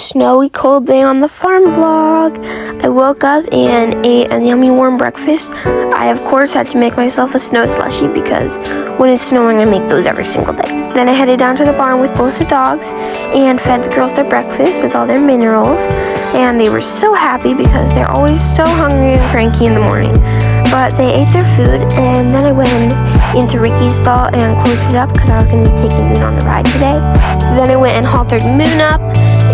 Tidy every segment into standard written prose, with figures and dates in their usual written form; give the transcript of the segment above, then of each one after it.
snowy cold day on the farm vlog. I woke up and ate a yummy warm breakfast. I of course had to make myself a snow slushie because when it's snowing I make those every single day. Then I headed down to the barn with both the dogs and fed the girls their breakfast with all their minerals, and they were so happy because they're always so hungry and cranky in the morning. But they ate their food, and then I went into Ricky's stall and closed it up because I was going to be taking Moon on a ride today. Then I went and haltered Moon up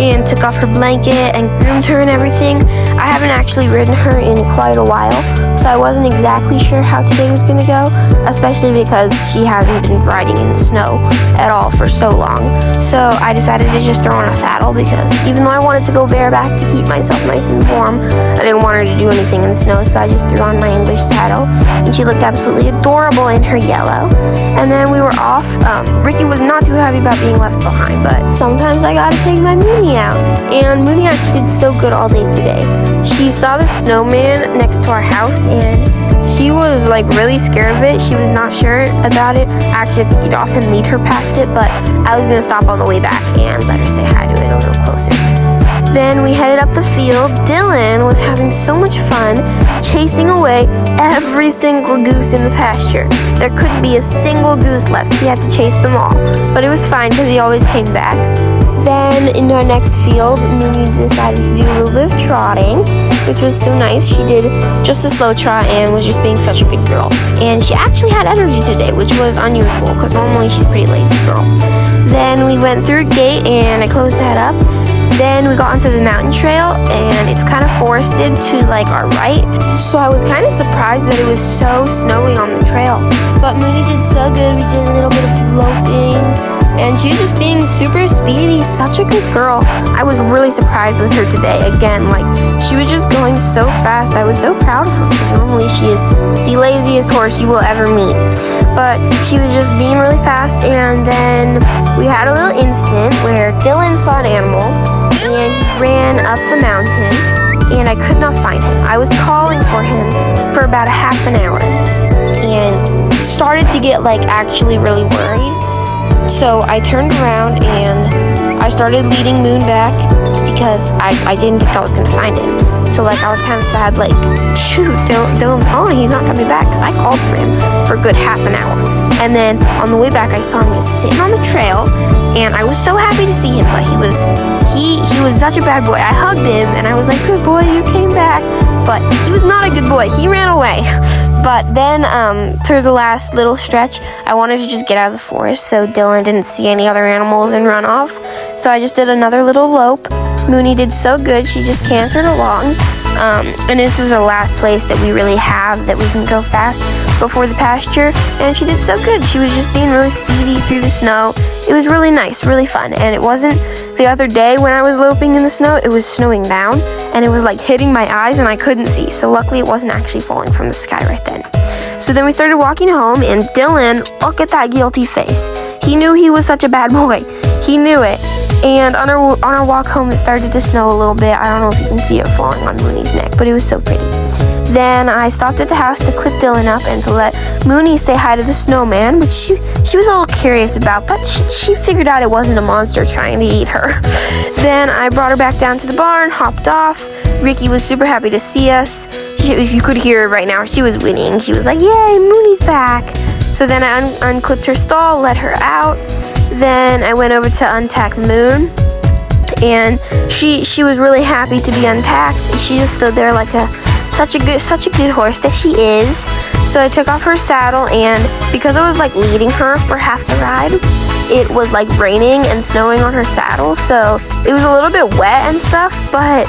and took off her blanket and groomed her and everything. I haven't actually ridden her in quite a while, so I wasn't exactly sure how today was going to go, especially because she hasn't been riding in the snow at all for so long. So I decided to just throw on a saddle because even though I wanted to go bareback to keep myself nice and warm, I didn't want her to do anything in the snow, so I just threw on my English saddle, and she looked absolutely adorable in her yellow. And then we were off. Ricky was not too happy about being left behind, but sometimes I gotta take my Mooney out. And Mooney actually did so good all day today. She saw the snowman next to our house, and she was like really scared of it. She was not sure about it. I actually had to get off and lead her past it, but I was gonna stop on the way back and let her say hi to it a little closer. Then we headed up the field. Dylan was having so much fun chasing away every single goose in the pasture. There couldn't be a single goose left. He had to chase them all. But it was fine because he always came back. Then in our next field, Mooney decided to do a little bit of trotting, which was so nice. She did just a slow trot and was just being such a good girl. And she actually had energy today, which was unusual because normally she's a pretty lazy girl. Then we went through a gate and I closed that up. Then we got onto the mountain trail, and it's kind of forested to like our right, so I was kind of surprised that it was so snowy on the trail. But Mooney did so good. We did a little bit of loping, and she was just being super speedy, such a good girl. I was really surprised with her today. Again, like, she was just going so fast. I was so proud of her because normally she is the laziest horse you will ever meet. But she was just being really fast, and then we had a little incident where Dylan saw an animal and he ran up the mountain, and I could not find him. I was calling for him for about a half an hour and started to get like actually really worried. So I turned around and I started leading Moon back because I didn't think I was going to find him. So like I was kind of sad, like, shoot, Dylan's home, he's not coming back, because I called for him for a good half an hour. And then on the way back I saw him just sitting on the trail, and I was so happy to see him, but he was such a bad boy. I hugged him and I was like, good boy, you came back. But he was not a good boy. He ran away. But then through the last little stretch, I wanted to just get out of the forest so Dylan didn't see any other animals and run off. So I just did another little lope. Mooney did so good. She just cantered along. And this is the last place that we really have that we can go fast before the pasture. And she did so good. She was just being really speedy through the snow. It was really nice, really fun. And it wasn't the other day when I was loping in the snow, it was snowing down and it was like hitting my eyes and I couldn't see. So luckily it wasn't actually falling from the sky right then. So then we started walking home, and Dylan, look at that guilty face. He knew he was such a bad boy. He knew it. And on our walk home, it started to snow a little bit. I don't know if you can see it falling on Mooney's neck, but it was so pretty. Then I stopped at the house to clip Dylan up and to let Mooney say hi to the snowman, which she was a little curious about, but she figured out it wasn't a monster trying to eat her. Then I brought her back down to the barn, hopped off. Ricky was super happy to see us. If you could hear her right now, she was winning. She was like, yay, Mooney's back. So then I unclipped her stall, let her out. Then I went over to untack Moon, and she was really happy to be untacked. She just stood there like such a good horse that she is. So I took off her saddle, and because I was like leading her for half the ride, it was like raining and snowing on her saddle, so it was a little bit wet and stuff, but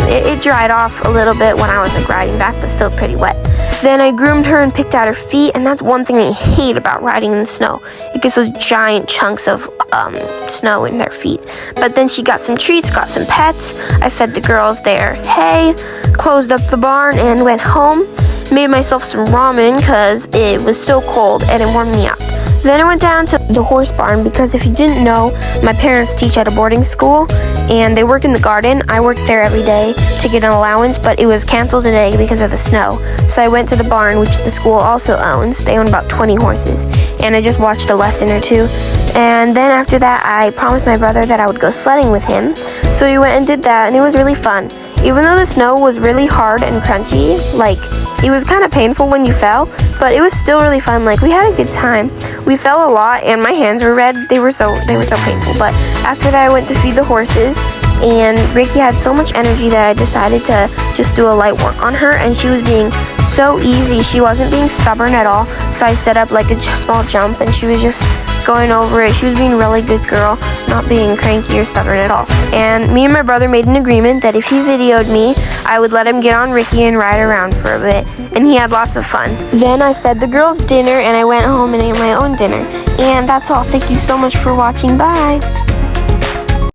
it dried off a little bit when I was like riding back, but still pretty wet. Then I groomed her and picked out her feet, and that's one thing I hate about riding in the snow. It gets those giant chunks of snow in their feet. But then she got some treats, got some pets. I fed the girls their hay, closed up the barn, and went home. Made myself some ramen because it was so cold and it warmed me up. Then I went down to the horse barn because if you didn't know, my parents teach at a boarding school and they work in the garden. I worked there every day to get an allowance, but it was canceled today because of the snow. So I went to the barn, which the school also owns. They own about 20 horses, and I just watched a lesson or two. And then after that, I promised my brother that I would go sledding with him. So we went and did that, and it was really fun. Even though the snow was really hard and crunchy, like, it was kind of painful when you fell, but it was still really fun. Like, we had a good time. We fell a lot, and my hands were red. They were so painful. But after that, I went to feed the horses, and Ricky had so much energy that I decided to just do a light work on her, and she was being so easy. She wasn't being stubborn at all. So I set up like a small jump, and she was just going over it. She was being a really good girl, not being cranky or stubborn at all. And me and my brother made an agreement that if he videoed me, I would let him get on Ricky and ride around for a bit, and he had lots of fun. Then I fed the girls dinner, and I went home and ate my own dinner. And that's all. Thank you so much for watching. Bye!